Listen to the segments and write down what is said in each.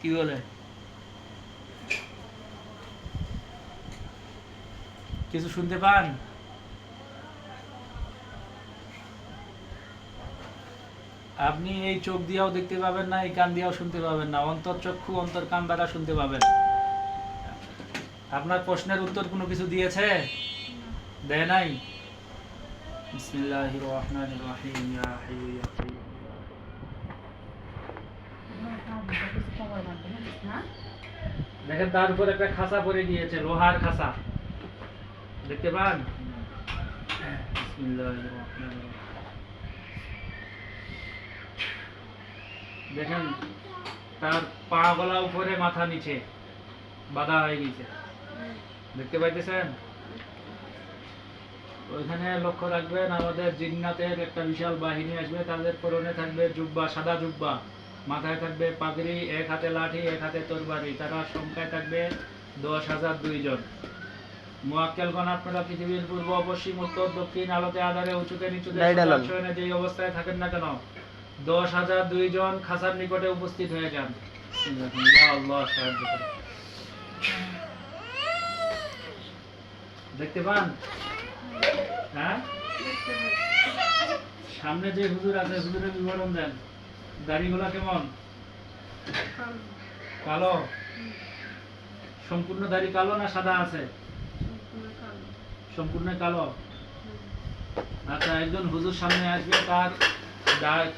কি বলে? কিছু শুনতে পান? আপনি এই চোখ দিয়েও দেখতে পাবেন না, এই কান দিয়েও শুনতে পাবেন না, অন্তর্চক্ষু অন্তর কান দ্বারা শুনতে পাবেন। আপনার প্রশ্নের উত্তর কোনো কিছু দিয়েছে? দেয় নাই? বিসমিল্লাহির রহমানির রহিম, ইয়া হাইয়্যু ইয়া কাইয়্যুম। দেখেন তার উপর একটা খাঁচা পড়ে গিয়েছে, লোহার খাঁচা, দেখতে পান? বিসমিল্লাহির রহমানির রহিম। দেখেন তার পা গলা উপরে মাথা নিচে বাঁধা হয়ে গেছে, দেখতে পাইতেছেন? ওইখানে লক্ষ্য রাখবেন, আমাদের জিন্নাতের একটা বিশাল বাহিনী আসবে, তাদের পরনে থাকবে জুব্বা, সাদা জুব্বা, মাথায় থাকবে পাগড়ি, এক হাতে লাঠি, এক হাতে তরবারি, তারা সংখ্যায় থাকবে 10,002 জন। মুয়াক্কেলগণ, আপনারা পৃথিবীর পূর্ব, পশ্চিম, উত্তর, দক্ষিণ, আলোতে আধারে, উঁচুতে নিচুতে, সদাশয়নে যেই অবস্থায় থাকেন না কেন, 10,002 জন খাসার নিকটে উপস্থিত হয়ে যান। ইয়া আল্লাহ, সাহায্য করুন। দেখতে পান? হ্যাঁ, সামনে যে হুজুর আছে, হুজুরের বিবরণ দেন। দাড়িগুলা কেমন? কালো? সম্পূর্ণ দাড়ি কালো না সাদা আছে? সম্পূর্ণ কালো। আচ্ছা, একজন হুজুর সামনে আসবে, তার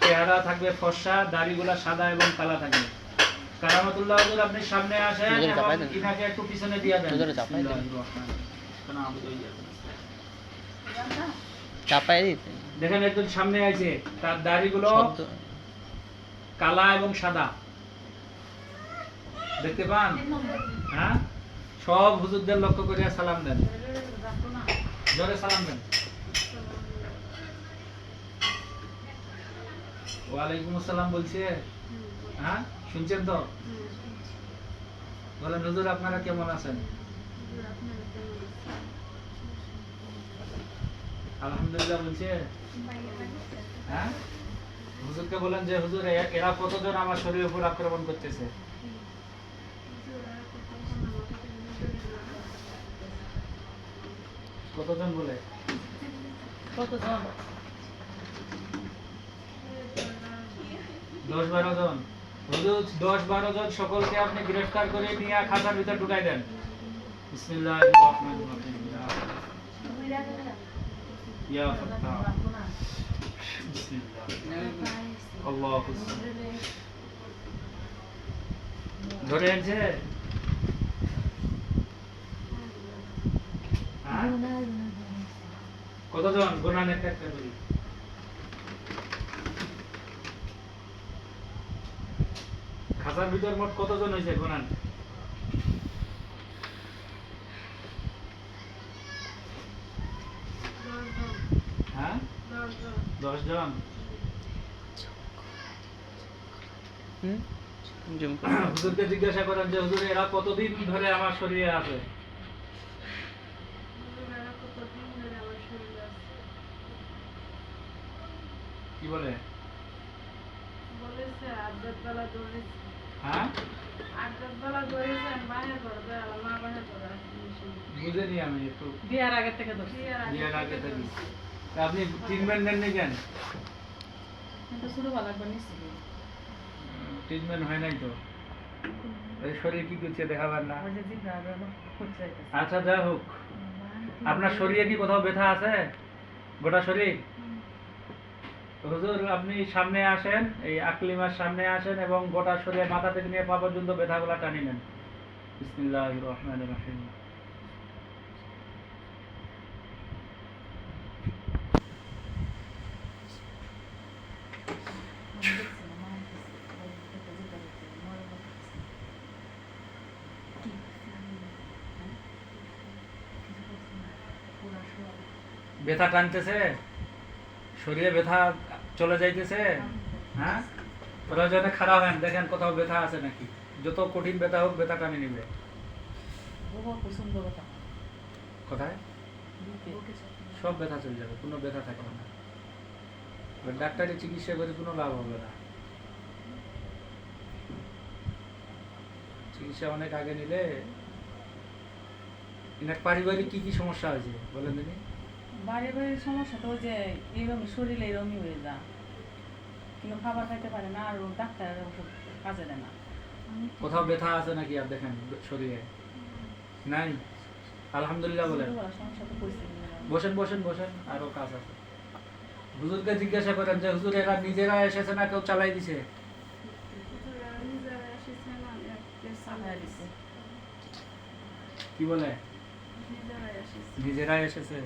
চেহারা থাকবে ফর্সা, দাড়িগুলা সাদা এবং কালা থাকবে। কারামাতুল্লাহ হুজুর, আপনি সামনে আসেন এবং ইনাকে একটু পিছনে দিয়ে দেন। চাপাই দিতে দেখেন একজন সামনে আছে, তার দাড়িগুলো কালা এবং সাদা, দেখতে পান? হ্যাঁ, সব হুজুরদের লক্ষ্য করে সালাম দেন, জোরে সালাম দেন। ওয়ালাইকুম আসসালাম বলছে। হ্যাঁ, শুনছেন তো? বলেন হুজুর, আপনারা কেমন আছেন? আলহামদুলিল্লাহ বলছে। হ্যাঁ, হুজুরকে বলেন যে হুজুর, এরা কতজন আমার শরীরের উপর আক্রমণ করতেছে? কতজন বলে? কতজন? 10-12 জন। হুজুর, 10-12 জন সকলকে আপনি গ্রেফতার করে নিয়ে খাঁচার ভিতর ঢুকাই দেন। বিসমিল্লাহির রহমানির রহিম। ইয়া ফাত্তাহ। বিসমিল্লাহ। আল্লাহু ধরে আনছে? হ্যাঁ? কতজন? গোনান একটা একটা করে। খাঁচার ভিতর মোট কতজন হয়েছে গোনান? হ্যাঁ, 10 জন। হুজুরকে জিজ্ঞাসা করেন যে হুজুর, এরা কতদিন ধরে আমার শরীরে আছে? কি বলে? হ্যাঁ, বুঝেনি আমি একটু। বিয়ার আগে থেকে ধরছি। বিয়ার আগে থেকে। তা আপনি ট্রিটমেন্ট নেন নাই কেন? কিন্তু শুরু ভালো একবার নিচ্ছি। ট্রিটমেন্ট হয় নাই তো? এই শরীর কি করছে দেখাবার না? ওই যে জিভা আগে খুঁজে যাইতেছে। আচ্ছা, যা হোক, আপনার শরীরে কি কোথাও ব্যথা আছে? গোটা শরীর? হুজুর, আপনি সামনে আসেন, এই আকলিমার সামনে আসেন এবং গোটা শরীরে মাথা থেকে নিয়ে পা পর্যন্ত ব্যথাগুলা টানি নেন। বিসমিল্লাহির রহমানির রহিম। ব্যথা টানতেছে, শরীরে ব্যথা চলে যাইতেছে। হ্যাঁ, প্রয়োজনে খারাপ হেন, দেখেন কোথাও ব্যথা আছে নাকি। যত কঠিন ব্যথা হোক, ব্যথা টানে নিবে। কোথায়? সব ব্যথা চলে যাবে, কোনো ব্যথা থাকবে না। ডাক্তারি চিকিৎসা করে কোনো লাভ হবে না। চিকিৎসা অনেক আগে নিলে এনার পারিবারিক কি কি সমস্যা হয়েছে বলেন দিনি? বাড়ি বাড়ির সমস্যা তো ওই যে এরকম শরীরে এরকমই হয়ে যা, কিন্তু খাবার খাইতে পারে না, আর ও ডাক্তারের ওষুধ কাজে দেয় না। কোথাও ব্যথা আছে নাকি আর দেখেন শরীরে? নাই? আলহামদুলিল্লাহ বলেন। ছোটবেলার সমস্যা তো পরিস্থিতি বসেন বসেন বসেন, আরো কাজ আছে। হুজুরকে জিজ্ঞাসা করেন যে হুজুর এরা নিজেরা এসেছে না কেউ চালাই দিছে? দিচ্ছে। কি বলে? নিজেরাই এসেছে।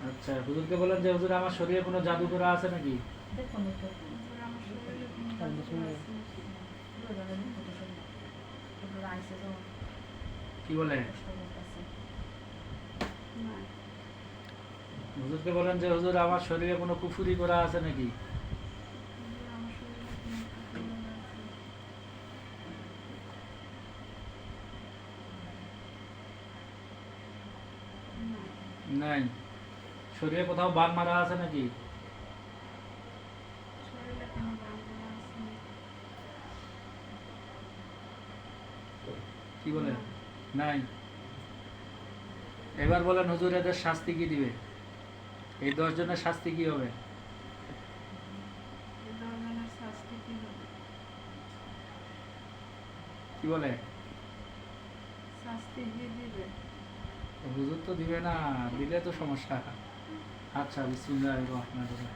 আচ্ছা, হুজুরকে বলেন যে হুজুর আমার শরীরে কোনো জাদু করা আছে নাকি? দেখুন একটু। কি বলে? হুজুরকে বলেন যে হুজুর আমার শরীরে কোনো কুফুরি করা আছে নাকি? নাই। শরীরে কোথাও বান মারা আছে নাকি? কি বলে? নাই। এবার বলেন হুজুর এদের শাস্তি কি দিবে? এই 10 জনের শাস্তি কি হবে? কি বলে? হুজুর তো দিবে না, দিলে তো সমস্যা। আচ্ছা, বিসমিল্লাহির রহমানির রহিম।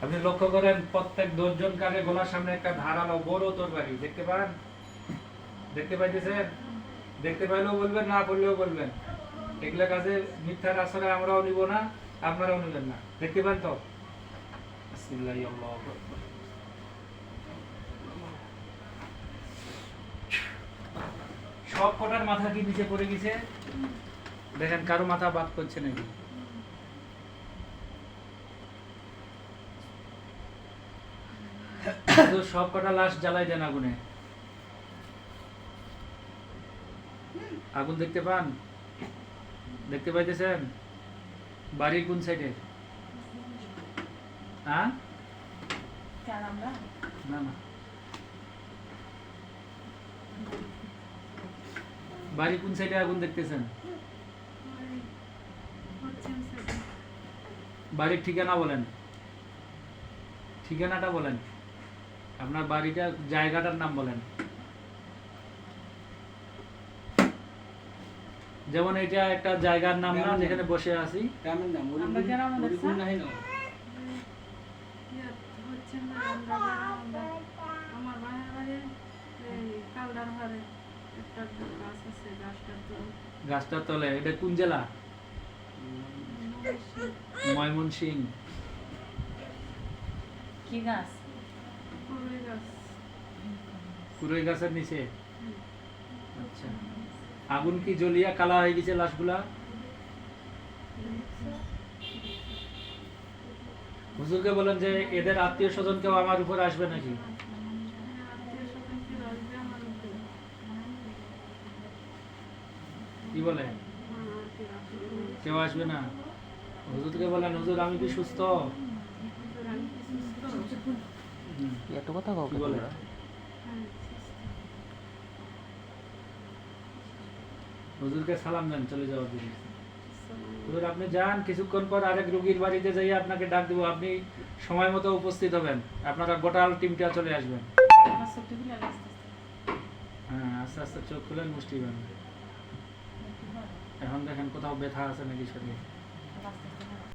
আপনি লক্ষ্য করেন প্রত্যেক 10 জন কারে গলার সামনে একটা ধারালো বড় তরবারি দেখতে পান? দেখতে পাইতেছেন? দেখতে পাইলেও বলবেন, না বললেও বলবেন। এগুলা কাজে মিথ্যার আশ্রয় আমরাও নিব না, আপনারাও নেবেন না। দেখতে পান তো? বিসমিল্লাহি আল্লাহু আকবার। সব কটার মাথা কি নিচে পড়ে গেছে? দেখেন কারো মাথা বাদ করছে নাকি? তো সব কটা লাশ জ্বালাই দেন আগুনে। আগুন দেখতে পান? দেখতে পাইতেছেন? বাড়ির কোন সাইডে? হ্যাঁ? না না, বাড়ি কোন সাইডে আগুন দেখতেছেন? বাড়ির ঠিকানা বলেন, ঠিকানাটা বলেন, আপনার বাড়িটা জায়গাটার নাম বলেন। যেমন এটা একটা জায়গার নাম না যেখানে বসে আছি? গ্রামের নাম আমরা গ্রামে হরিপুর দেখছি। নাই না? আমার বাবার বাড়ি এই কালদার ঘরে একটা গাছ আছে, গাছটার তো গাছটার তলে। এটা কোন জেলা? ময়মনসিংহ। কি গাছ? কুড়ি গাছ। কুড়ই গাছের নিচে? আচ্ছা, আগুন কি জ্বলিয়া কালা হয়ে গেছে লাশগুলা? হুজুরকে বলেন যে এদের আত্মীয় স্বজন কেউ আমার উপর আসবে নাকি? আত্মীয় স্বজন কি আসবে আমার উপরে? কি বলে? কেউ আসবে না? হুজুরকে বলেন হুজুর আমি কি সুস্থ? আমি কি সুস্থ? একটা কথা কি বলে? হ্যাঁ, সুস্থ। হুজুরকে সালাম দেন চলে যাওয়ার দিকে। আসসালামু হুজুর আপনি যান, কিছুক্ষণ পর আরেক রোগীর বাড়িতে যাই আপনাকে ডাক দেবো, আপনি সময় মতো উপস্থিত হবেন। আপনারা গোটাল টিমটা চলে আসবেন। আমার সবটি গুলো আস্তে হ্যাঁ, আস্তে আস্তে চোখ খুলেন, মুষ্টি বাঁধেন। এখন দেখেন কোথাও ব্যথা আছে নাকি শরীরে? আস্তে